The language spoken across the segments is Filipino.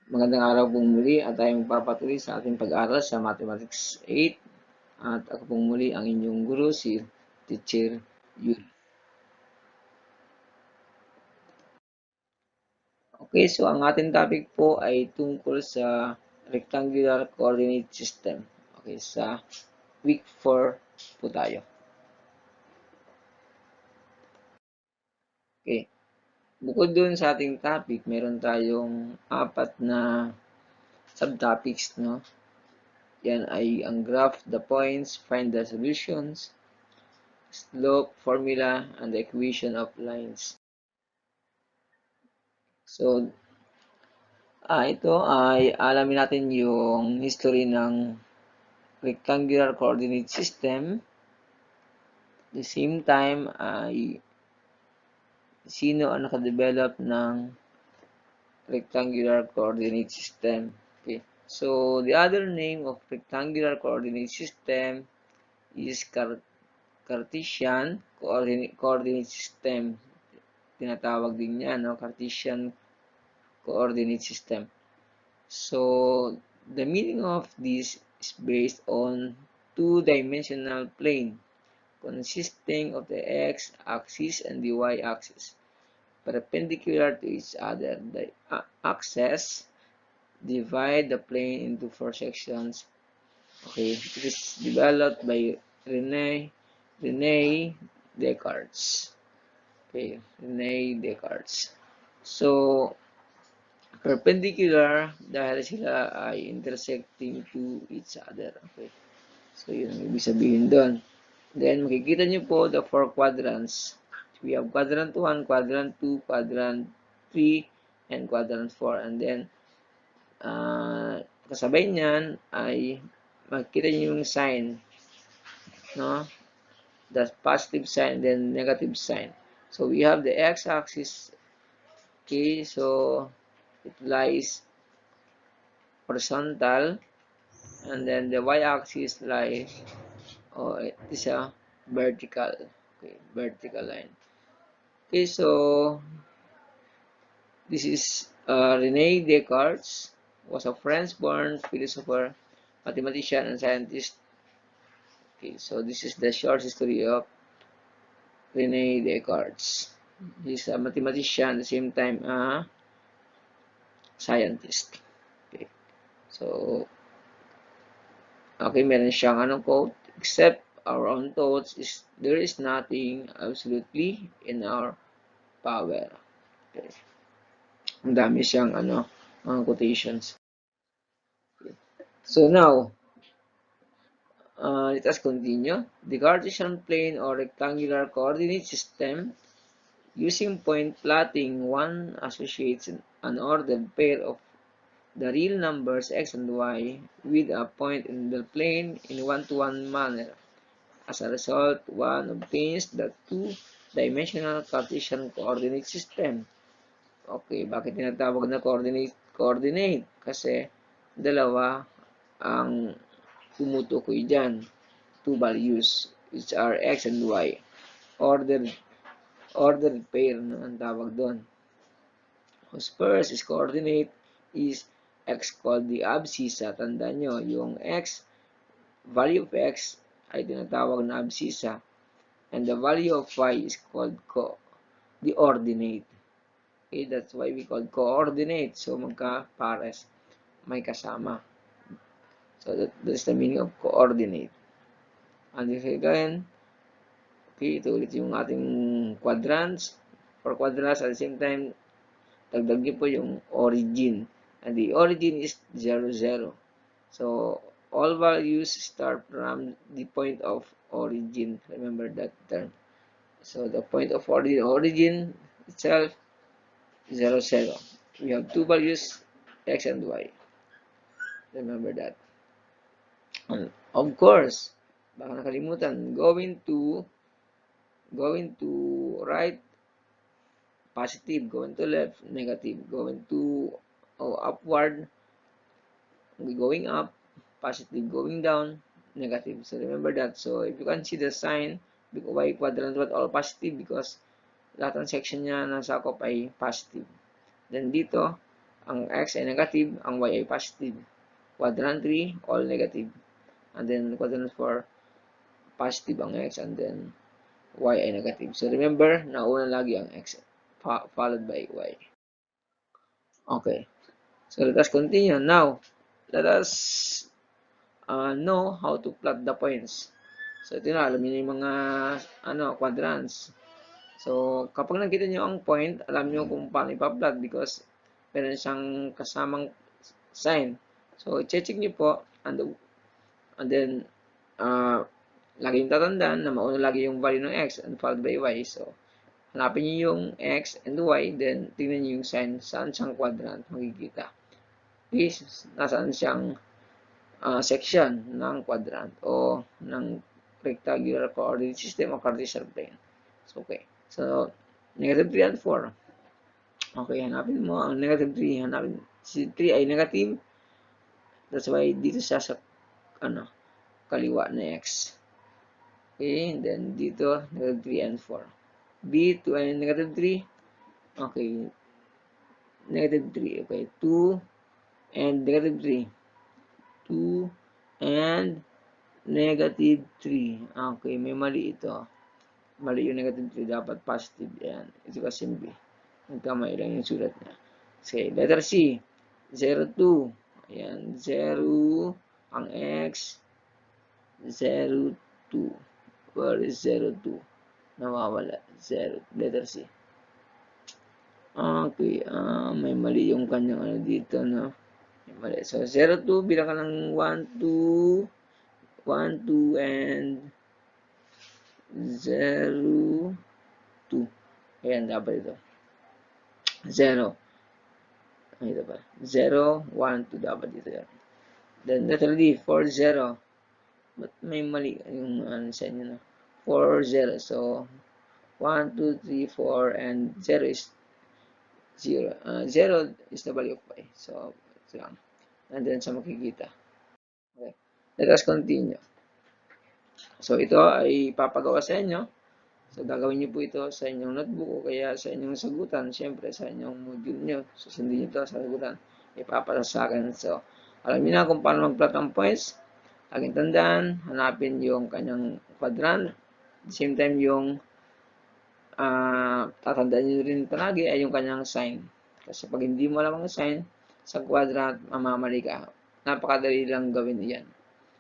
Magandang araw po muli at tayo magpapatuloy sa ating pag-aaral sa Mathematics 8 at ako pong muli ang inyong guro, si Teacher Yul. Okay, so ang ating topic po ay tungkol sa rectangular coordinate system. Okay, sa week 4 po tayo. Okay, bukod dun sa ating topic, meron tayong 4 na subtopics, no? Yan ay ang graph, the points, find the solutions, slope formula, and the equation of lines. So, ito ay alamin natin yung history ng rectangular coordinate system. At the same time ay sino ang nakadevelop ng rectangular coordinate system. Okay. So, the other name of rectangular coordinate system is Cartesian coordinate system. Tinatawag din niya, no? Cartesian coordinate system. So, the meaning of this is based on two-dimensional plane consisting of the x-axis and the y-axis perpendicular to each other. The axes divide the plane into four sections. Okay, it is developed by René Descartes. Okay, René Descartes. So, perpendicular dahil sila ay intersecting to each other. Okay. So, yun ang ibig sabihin doon. Then, makikita nyo po the four quadrants. We have quadrant 1, quadrant 2, quadrant 3, and quadrant 4. And then, kasabay niyan ay makikita nyo yung sign. No? The positive sign and then negative sign. So, we have the x-axis. Okay, so it lies horizontal, and then the y-axis lies, it is a vertical. Okay, vertical line. Okay, so this is René Descartes, was a French-born philosopher, mathematician, and scientist. Okay, so this is the short history of René Descartes. He's a mathematician at the same time a scientist. Okay, so okay, meron siyang quote, except our own thoughts, there is nothing absolutely in our power. Okay. Ang dami siyang mga quotations. Okay. So now, let us continue. The Cartesian plane or rectangular coordinate system using point plotting, one associates an ordered pair of the real numbers x and y with a point in the plane in one-to-one manner. As a result, one obtains the two-dimensional Cartesian coordinate system. Okay, bakit tinatawag na coordinate? Kasi dalawa ang tumutukoy dyan. Two values, which are x and y. Ordered pair, no, ang tawag doon. Whose first is coordinate is x called the abscissa. Tandaan nyo, yung x, value of x ay tinatawag na abscissa. And the value of y is called the ordinate. Okay, that's why we call coordinate. So, magka-pares. May kasama. So, that's the meaning of coordinate. And if again, okay, ito ulit yung ating quadrants. For quadrants, at the same time, dagdag nyo po yung origin. And the origin is 0, 0. So, all values start from the point of origin. Remember that term. So, the point of origin itself, 0, 0. We have two values, x and y. Remember that. And of course, baka nakalimutan, going to right, positive. Going to left, negative. Going to upward, going up, positive. Going down, negative. So remember that. So if you can see the sign, y quadrant what all positive because lahat ng section niya ng sakop ay positive. Then dito, ang x ay negative, ang y ay positive. Quadrant 3, all negative. And then quadrant 4, positive ang x, and then y ay negative. So remember, nauna lagi ang x followed by y. Okay. So let us continue. Now, let us know how to plot the points. So ito na, alam niyo yung mga quadrants. So kapag nakita niyo ang point, alam niyo kung paano ipa-plot because meron siyang kasamang sign. So i-check niyo po, and then laging tatandaan na mauna lagi yung value ng x and followed by y. So hanapin niyo yung x and y, then tingnan niyo yung sign saan siyang quadrant makikita. Is nasaan siyang section ng quadrant o ng rectangular coordinate system o Cartesian plane. So, okay. So, negative 3 and 4. Okay, hanapin mo ang negative 3. Hanapin, si 3 ay negative. That's why dito siya sa kaliwa na x. Okay, and then dito, negative 3 and 4. B2 ay negative 3. Okay, negative 3. Okay, 2 and negative 3. 2 and negative 3. Okay, may mali ito. Mali yung negative 3. Dapat positive. Yan. Ito kasi B. Nagkamay lang yung sulat niya. Okay, letter C. 0, 2. Ayan. 0 ang x. 0, 2. Where is 0, 2? Nawawala. 0. Letter C. Okay. May mali yung kanyang dito, no? May mali. So, 0, 2. Bilang ka ng 1, 2. 1, 2, and 0, 2. Ayan, dapat ito. 0. Ito pa. 0, 1, 2. Dapat ito yan. Then, letter D, 4, 0. But may mali yung sa inyo na. 4, 0. So, 1, 2, 3, 4, and 0 is 0. 0 is the value of y. So, ito lang. And then, sa makikita. Okay. Let us continue. So, ito ay papagawa sa inyo. So, gagawin niyo po ito sa inyong notebook o kaya sa inyong sagutan. Siyempre, sa inyong module niyo. Susundin niyo ito sa sagutan. Ipapasa sa akin. So, alam niyo na kung paano mag-plot ang points. Laging tandaan, hanapin yung kanyang quadrant. At the same time, yung tatandaan niyo rin palagi ay yung kanyang sign. Kasi pag hindi mo alam ang sign sa quadrant, mamamali ka. Napakadali lang gawin yan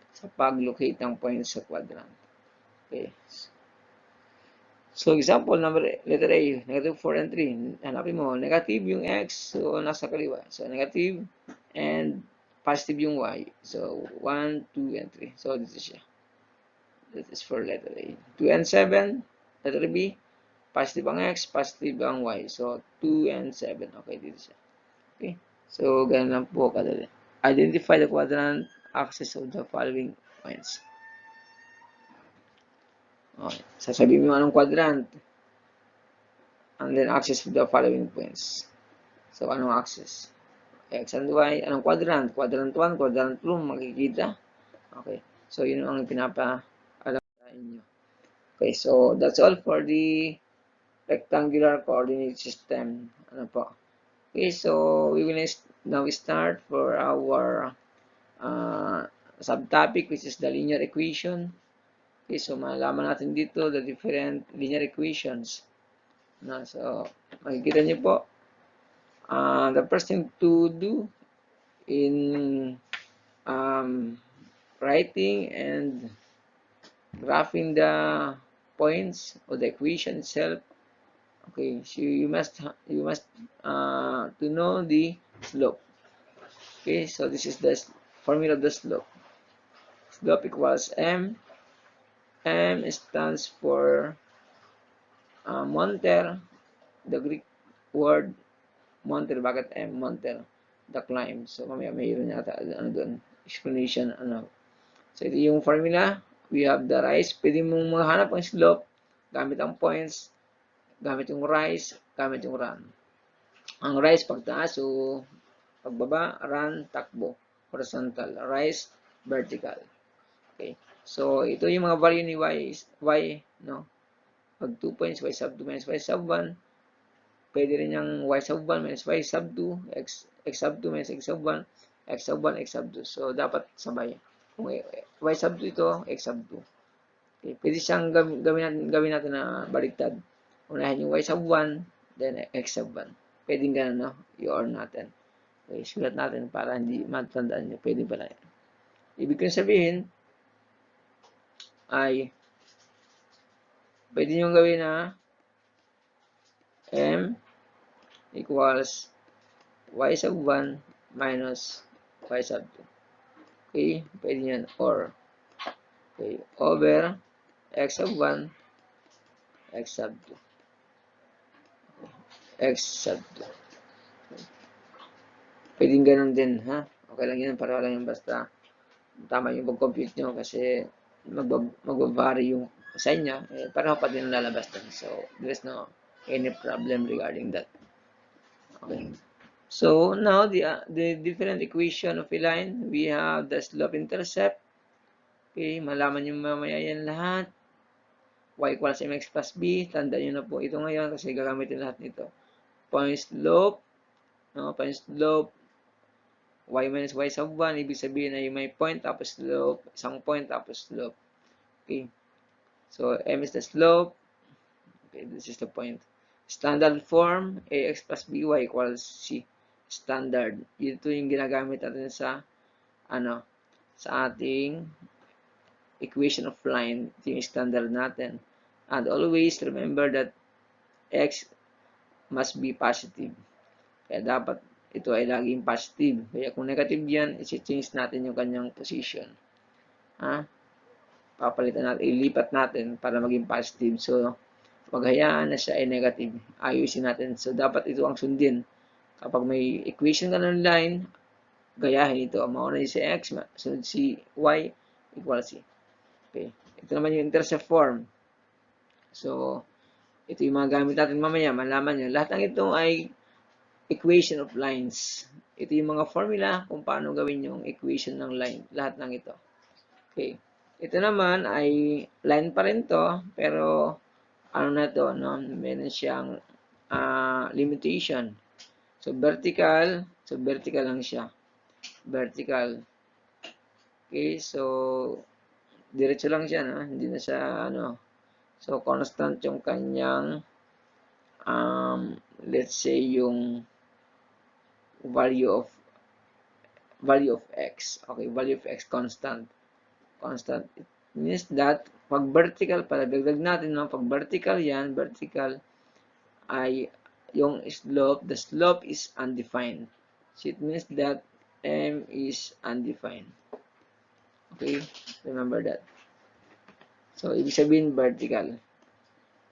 sa pag-locate ng points sa quadrant. Okay. So, example number, letter A, negative 4 and 3. Hanapin mo, negative yung x, so nasa kaliwa. So, negative and positive yung y. So, 1, 2, and 3. So, dito siya. That is for letter A. 2 and 7, letter B, positive ang x, positive ang y. So, 2 and 7. Okay, dito siya. Okay. So, ganun lang po kadali. Identify the quadrant axis of the following points. Okay. Sasabihin mo anong quadrant. And then axis of the following points. So, anong axis? X and Y. Anong quadrant? Quadrant 1, quadrant 2, makikita. Okay. So, yun ang pinapaalam sa inyo. Okay. So, that's all for the rectangular coordinate system. Ano po? Okay. So, we will now start for our subtopic, which is the linear equation. Okay, so malaman natin dito the different linear equations. So, makikita niyo po, the first thing to do in writing and graphing the points or the equation itself, okay, so you must to know the slope. Okay, so this is the formula of the slope. Slope equals m. M stands for monter, the Greek word monter. Bakit M? Monter, the climb. So, mamaya mayroon yata doon, explanation, So, ito yung formula. We have the rise. Pwede mong maghanap ang slope gamit ang points, gamit yung rise, gamit yung run. Ang rise, pagtaas. So, pagbaba, run, takbo. Horizontal. Rise, vertical. Okay. So, ito yung mga value ni y, no? Pag 2 points, y sub 2 minus y sub 1. Pwede rin yung y sub 1 minus y sub 2, x x sub 2 minus x sub 1, x sub 1, x sub 2. So, dapat sabay. Kung y sub 2 ito, x sub 2. Okay, pwede siyang gawin natin na baliktad. Unahin yung y sub 1, then x sub 1. Pwedeng ganun, no? I-or natin. Okay, sulat natin para hindi matandaan nyo. Pwede pala yan. Ibig kong sabihin, ay, pwede nyo gawin na m equals y sub 1 minus y sub 2. Okay, pwede yan. Or, okay, over x sub 1, x sub 2. X sub 2. Okay. Pwedeng ganun din, ha? Okay lang yan, para lang yung basta tama yung pag-compute nyo kasi mag-vary yung sign niya, pareho pa din lalabas din. So, there's no any problem regarding that. Okay. So, now the different equation of a line, we have the slope-intercept. Okay, malaman nyo mamaya yan lahat. Y equals mx plus b. Tandaan nyo na po ito ngayon kasi gagamitin lahat nito. Point slope, no? Point slope, y minus y sub 1, ibig sabihin ay may point tapos slope, isang point tapos slope. Okay. So, m is the slope. Okay, this is the point. Standard form, ax plus by equals c. Standard. Ito yung ginagamit natin sa, sa ating equation of line. Ito yung standard natin. And always remember that x must be positive. Kaya dapat ito ay laging positive. Kaya kung negative yan, isi-change natin yung kanyang position. Papalitan natin, ilipat natin para maging positive. So, paghayaan na siya ay negative. Ayusin natin. So, dapat ito ang sundin. Kapag may equation ka ng line, gayahin ito. Mauna si x, sunod si y, equal c. Okay. Ito naman yung intercept form. So, ito yung mga gamit natin mamaya. Malaman nyo. Lahat ng ito ay equation of lines. Ito yung mga formula kung paano gawin yung equation ng line. Lahat ng ito. Okay. Ito naman ay line pa rin to, pero ano na to, no? Meron siyang limitation. So, vertical lang siya. Vertical. Okay, so, diretso lang siya, no? Hindi na siya, So, constant yung kanyang, let's say, yung value of x. Okay, value of x constant. Constant. It means that pag vertical, para dagdag natin, no? Pag vertical yan, vertical ay yung slope, the slope is undefined. So, it means that m is undefined. Okay, remember that. So, ibig sabihin vertical.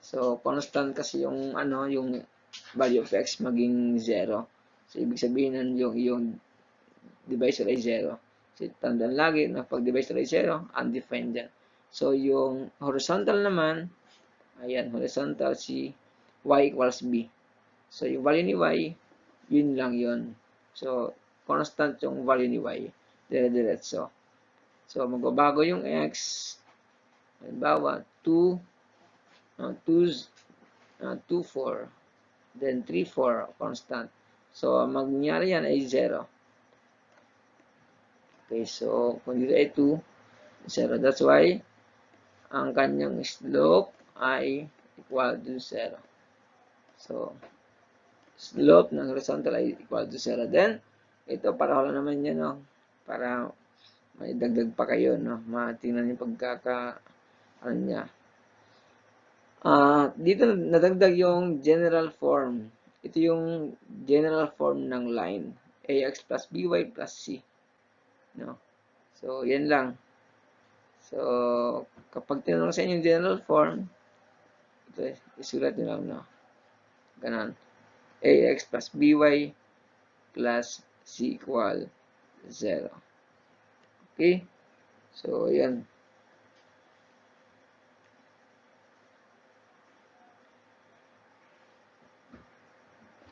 So, constant kasi yung yung value of x maging 0. So, ibig sabihin yung divisor ay 0. So, tandaan lagi na pag divisor ay 0, undefined yan. So, yung horizontal naman, ayan, horizontal si y equals b. So, yung value ni y, yun lang yun. So, constant yung value ni y. Dire-diretso. So, magbabago yung x. Halimbawa, 2, 4, then 3, 4, constant. So, mangyari yan ay 0. Okay, so, kung dito ay 2, 0. That's why, ang kanyang slope ay equal to 0. So, slope ng horizontal ay equal to 0. Then, ito, para wala naman yan, no? Para may dagdag pa kayo, no? Matingnan yung niya. Dito, nadagdag yung general form. Ito yung general form ng line. Ax plus by plus c. No? So, yan lang. So, kapag tinanong sa inyo yung general form, ito, isulat nyo lang, no? Ganon. Ax plus by plus c equal 0. Okay? So, yan.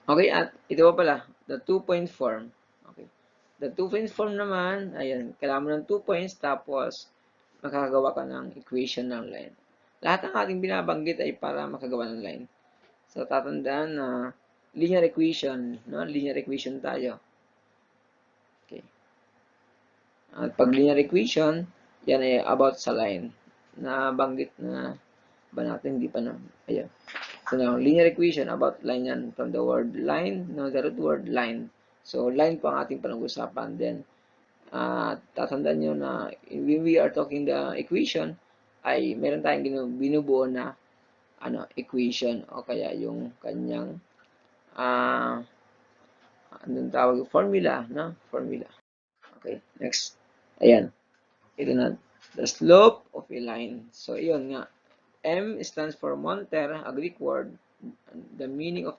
Okay, at ito pa pala, the 2-point form. Okay. The 2-point form naman, ayan, kailangan mo ng 2 points, tapos makakagawa ka ng equation ng line. Lahat ng ating binabanggit ay para makagawa ng line. So, tatandaan na linear equation, no? Linear equation tayo. At pag linear equation, yan ay about sa line. Nabanggit na ba natin? Hindi pa na. Ayan. So now, linear equation about line yan. From the word line, no, the root word line. So, line po ang ating panag-usapan. Then, tatandaan nyo na when we are talking the equation, ay meron tayong binubuo na equation o kaya yung kanyang anong tawag? Formula, no? Formula. Okay, next. Ayan. Ito na. The slope of a line. So, yun nga. M stands for monter, a Greek word. The meaning of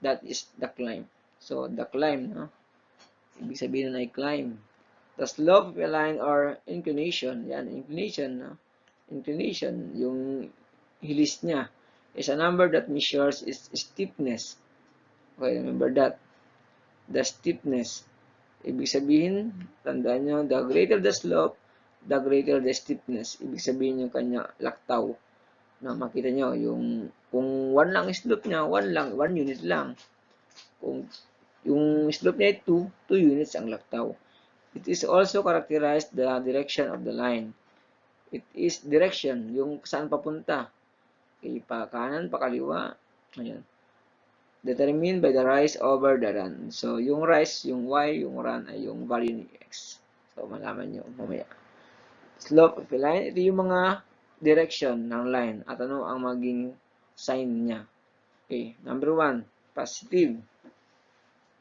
that is the climb. So, the climb, no? Ibig sabihin na ay climb. The slope of a line or inclination. Yan, inclination, no? Inclination, yung hilis niya, is a number that measures its steepness. Okay, remember that. The steepness. Ibig sabihin, tandaan nyo, the greater the slope, the greater the steepness. Ibig sabihin yung kanya laktaw. Na makita nyo, yung kung 1 lang slope niya, 1 unit lang. Kung yung slope niya ay 2 units ang laktaw. It is also characterized the direction of the line. It is direction, yung saan papunta. Okay, pa kanan, pa kaliwa. Ayan. Determined by the rise over the run. So, yung rise, yung y, yung run ay yung value ni x. So, malaman nyo mamaya. Slope of a line, ito yung mga direction ng line at ano ang maging sign niya. Okay, number 1, positive.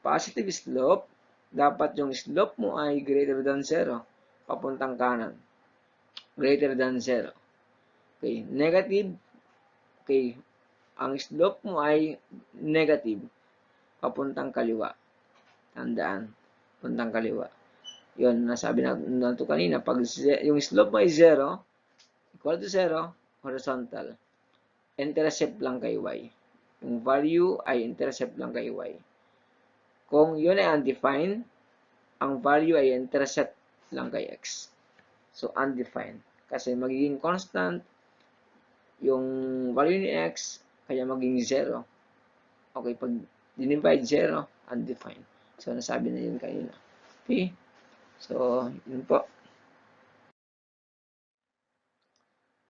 Positive slope, dapat yung slope mo ay greater than 0, papuntang kanan. Greater than 0. Okay, negative, okay, ang slope mo ay negative, papuntang kaliwa. Tandaan, papuntang kaliwa. Yun, nasabi na ito kanina, pag yung slope mo ay 0, equal to 0, horizontal. Intercept lang kay y. Yung value ay intercept lang kay y. Kung yun ay undefined, ang value ay intercept lang kay x. So, undefined. Kasi magiging constant yung value ni x, kaya maging 0. Okay, pag dinivide 0, undefined. So, nasabi na yun kanina. Okay? So, yun po.